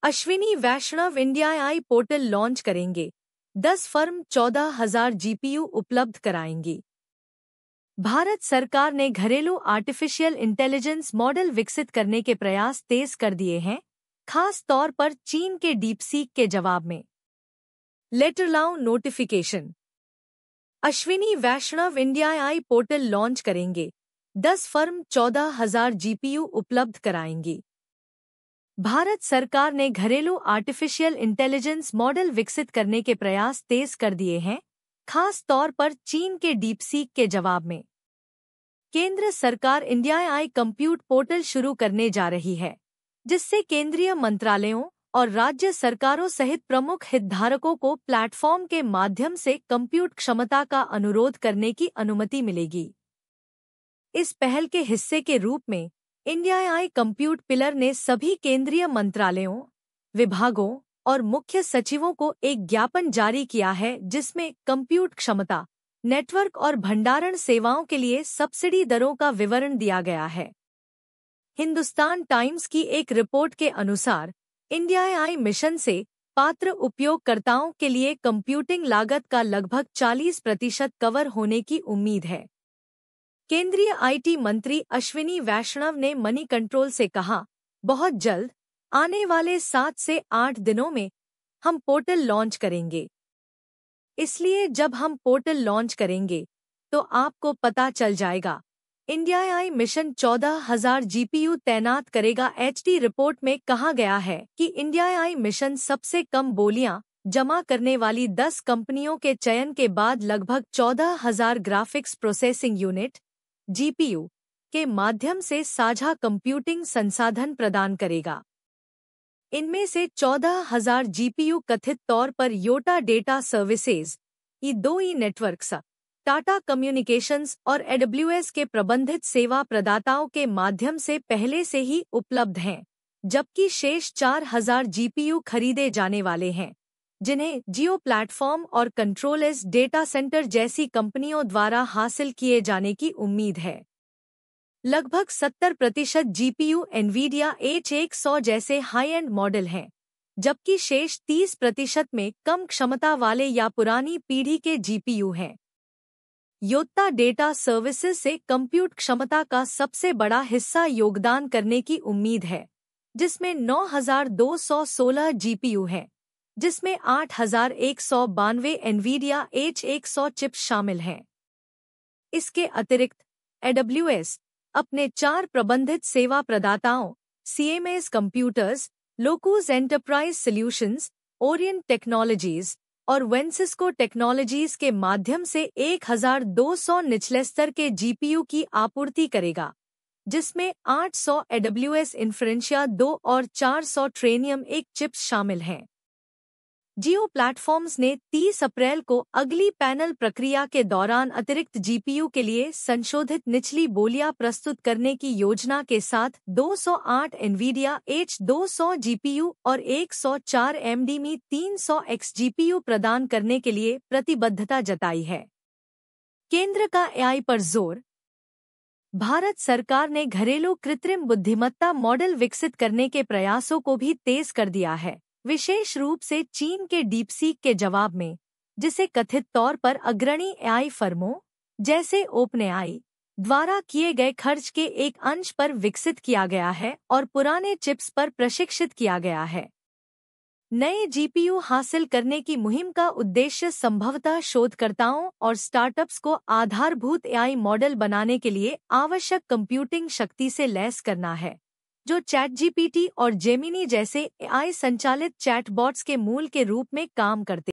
अश्विनी वैष्णव India AI portal launch करेंगे। 10 firm 14,000 GPU उपलब्ध कराएंगी। भारत सरकार ने घरेलू आर्टिफिशियल इंटेलिजेंस मॉडल विकसित करने के प्रयास तेज कर दिए हैं, खास तौर पर चीन के डीपसीक के जवाब में। लेटर लाओ नोटिफिकेशन। अश्विनी वैष्णव इंडिया एआई पोर्टल लॉन्च करेंगे। 10 फर्म 14,000 जीपीयू उपलब्ध कराएंगी। भारत सरकार ने घरेलू आर्टिफिशियल इंटेलिजेंस मॉडल विकसित करने के प्रयास तेज कर दिए हैं, खास तौर पर चीन के डीपसीक के जवाब में। केंद्र सरकार इंडिया एआई कंप्यूट पोर्टल शुरू करने जा रही है, जिससे केंद्रीय मंत्रालयों और राज्य सरकारों सहित प्रमुख हितधारकों को प्लेटफॉर्म के माध्यम से कंप्यूट क्षमता का अनुरोध करने की अनुमति मिलेगी। इस पहल के हिस्से के रूप में इंडिया एआई कंप्यूट पिलर ने सभी केंद्रीय मंत्रालयों, विभागों और मुख्य सचिवों को एक ज्ञापन जारी किया है, जिसमें कंप्यूट क्षमता, नेटवर्क और भंडारण सेवाओं के लिए सब्सिडी दरों का विवरण दिया गया है। हिंदुस्तान टाइम्स की एक रिपोर्ट के अनुसार इंडिया एआई मिशन से पात्र उपयोगकर्ताओं के लिए कंप्यूटिंग लागत का लगभग 40% कवर होने की उम्मीद है। केंद्रीय आईटी मंत्री अश्विनी वैष्णव ने मनी कंट्रोल से कहा, बहुत जल्द आने वाले 7 से 8 दिनों में हम पोर्टल लॉन्च करेंगे। इसलिए जब हम पोर्टल लॉन्च करेंगे तो आपको पता चल जाएगा। इंडिया एआई मिशन 14,000 जीपीयू तैनात करेगा। एचटी रिपोर्ट में कहा गया है कि इंडिया एआई मिशन सबसे कम बोलियां जमा करने वाली 10 कंपनियों के चयन के बाद लगभग 14,000 ग्राफिक्स प्रोसेसिंग यूनिट जीपीयू के माध्यम से साझा कंप्यूटिंग संसाधन प्रदान करेगा। इनमें से 14,000 जीपीयू कथित तौर पर Yotta data services, E2E networks, Tata communications और एडब्ल्यूएस के प्रबंधित सेवा प्रदाताओं के माध्यम से पहले से ही उपलब्ध हैं, जबकि शेष 4,000 जीपीयू खरीदे जाने वाले हैं, जिन्हें जियो प्लेटफॉर्म और कंट्रोलएस डेटा सेंटर जैसी कंपनियों द्वारा हासिल किए जाने की उम्मीद है। लगभग 70% जीपीयू एनवीडिया H100 जैसे हाई एंड मॉडल हैं, जबकि शेष 30% में कम क्षमता वाले या पुरानी पीढ़ी के जीपीयू हैं। योटा डेटा सर्विसेज से कंप्यूट क्षमता का सबसे बड़ा हिस्सा योगदान करने की उम्मीद है, जिसमें 9,216 जीपीयू हैं, जिसमें 8,192 एनवीडिया H100 चिप्स शामिल हैं। इसके अतिरिक्त एडब्ल्यूएस अपने 4 प्रबंधित सेवा प्रदाताओं CMS computers, Locuz enterprise solutions, Orient technologies और वेंसिस्को टेक्नोलॉजीज के माध्यम से 1,200 निचले स्तर के जीपीयू की आपूर्ति करेगा, जिसमें 800 एडब्ल्यूएस इन्फ्रेंशिया 2 और 400 ट्रेनियम 1 चिप्स शामिल हैं। जियो प्लेटफॉर्म्स ने 30 अप्रैल को अगली पैनल प्रक्रिया के दौरान अतिरिक्त जीपीयू के लिए संशोधित निचली बोलियां प्रस्तुत करने की योजना के साथ 208 एनवीडिया H200 जीपीयू और 104 एमडी 300X जीपीयू प्रदान करने के लिए प्रतिबद्धता जताई है। केंद्र का एआई पर जोर। भारत सरकार ने घरेलू कृत्रिम बुद्धिमत्ता मॉडल विकसित करने के प्रयासों को भी तेज कर दिया है, विशेष रूप से चीन के डीपसीक के जवाब में, जिसे कथित तौर पर अग्रणी एआई फर्मों जैसे ओपनएआई द्वारा किए गए खर्च के एक अंश पर विकसित किया गया है और पुराने चिप्स पर प्रशिक्षित किया गया है। नए जीपीयू हासिल करने की मुहिम का उद्देश्य संभवतः शोधकर्ताओं और स्टार्टअप्स को आधारभूत एआई मॉडल बनाने के लिए आवश्यक कंप्यूटिंग शक्ति से लैस करना है, जो चैटजीपीटी और जेमिनी जैसे एआई संचालित चैटबॉट्स के मूल के रूप में काम करते